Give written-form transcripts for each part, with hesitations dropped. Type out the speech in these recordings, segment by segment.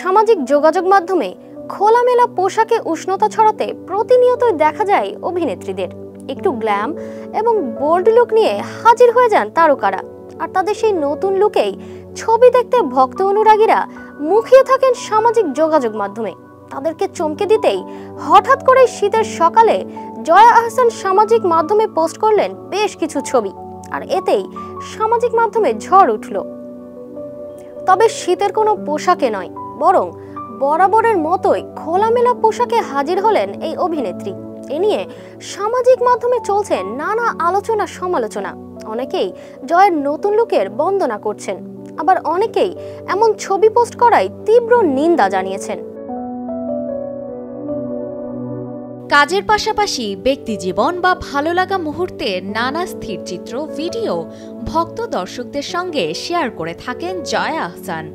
সামাজিক যোগাযোগ মাধ্যমে খোলামেলা পোশাকে উষ্ণতা ছড়াতে প্রতিনিয়তই দেখা যায় অভিনেত্রীদের। একটু গ্ল্যাম এবং বোল্ড লুক নিয়ে হাজির হয়ে যান তারকারা, আর তাদের সেই নতুন লুকেই ছবি দেখতে ভক্ত অনুরাগীরা মুখিয়ে থাকেন সামাজিক যোগাযোগ মাধ্যমে। তাদেরকে চমকে দিতেই হঠাৎ করে শীতের সকালে জয়া আহসান সামাজিক মাধ্যমে পোস্ট করলেন বেশ কিছু ছবি, আর এতেই সামাজিক মাধ্যমে ঝড় উঠল। তবে শীতের কোনো পোশাকে নয়, বরং বরাবরের মতোই খোলামেলা পোশাকে হাজির হলেন এই অভিনেত্রী। এ নিয়ে সামাজিক মাধ্যমে চলছে নানা আলোচনা সমালোচনা। অনেকেই জয়ের নতুন লুকের বন্দনা করছেন, আবার অনেকেই এমন ছবি পোস্ট করায় তীব্র নিন্দা জানিয়েছেন। কাজের পাশাপাশি ব্যক্তিজীবন বা ভালো লাগা মুহূর্তের নানা স্থির চিত্র, ভিডিও ভক্ত দর্শকদের সঙ্গে শেয়ার করে থাকেন জয়া আহসান।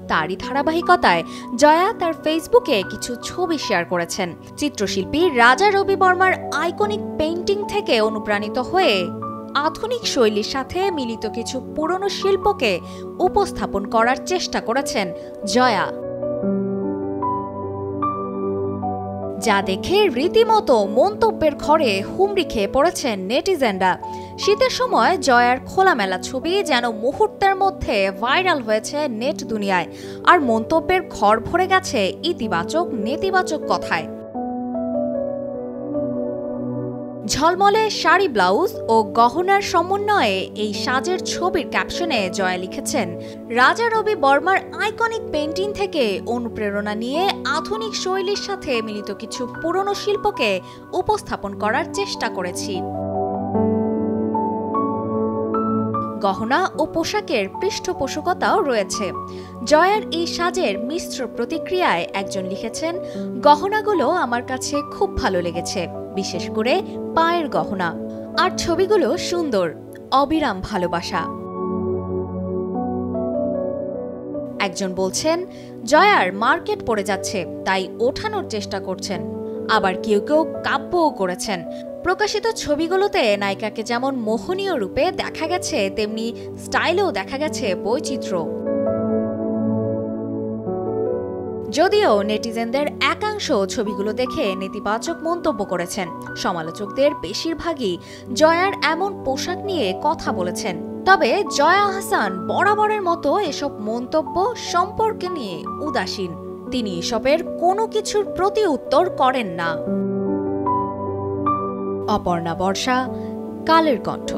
তারই ধারাবাহিকতায় জয়া তার ফেসবুকে কিছু ছবি শেয়ার করেছেন। চিত্রশিল্পী রাজা রবি বর্মার আইকনিক পেইন্টিং থেকে অনুপ্রাণিত হয়ে আধুনিক শৈলীর সাথে মিলিত কিছু পুরনো শিল্পকে উপস্থাপন করার চেষ্টা করেছেন জয়া, যা দেখে রীতিমতো মন্তব্যের ঘরে হুমড়ি খেয়ে পড়েছেন নেটিজেনরা। শীতের সময় জয়ার খোলামেলা ছবি যেন মুহূর্তের মধ্যে ভাইরাল হয়েছে নেট দুনিয়ায়, আর মন্তব্যের ঘর ভরে গেছে ইতিবাচক নেতিবাচক কথায়। ঝলমলে শাড়ি, ব্লাউজ ও গহনার সমন্বয়ে এই সাজের ছবির ক্যাপশনে জয়া লিখেছেন, রাজা রবি বর্মার আইকনিক পেইন্টিং থেকে অনুপ্রেরণা নিয়ে আধুনিক শৈলীর সাথে মিলিত কিছু পুরনো শিল্পকে উপস্থাপন করার চেষ্টা করেছি। গহনা ও পোশাকের পৃষ্ঠপোষকতাও রয়েছে। জয়ার এই সাজের মিশ্র প্রতিক্রিয়ায় একজন লিখেছেন, গহনাগুলো আমার কাছে খুব ভালো লেগেছে, বিশেষ করে পায়ের গহনা, আর ছবিগুলো সুন্দর, অবিরাম ভালোবাসা। একজন বলছেন, জয়ার মার্কেট পড়ে যাচ্ছে, তাই ওঠানোর চেষ্টা করছেন। আবার কেউ কেউ কাব্যও করেছেন। প্রকাশিত ছবিগুলোতে নায়িকাকে যেমন মোহনীয় রূপে দেখা গেছে, তেমনি স্টাইলেও দেখা গেছে বৈচিত্র্য। যদিও নেটিজেনদের একাংশ ছবিগুলো দেখে নেতিবাচক মন্তব্য করেছেন, সমালোচকদের বেশিরভাগই জয়ার এমন পোশাক নিয়ে কথা বলেছেন। তবে জয়া আহসান বরাবরের মতো এসব মন্তব্য সম্পর্কে নিয়ে উদাসীন। তিনি এসবের কোনো কিছুর প্রতি উত্তর করেন না। অপর্ণা বর্ষা, কালের কণ্ঠ।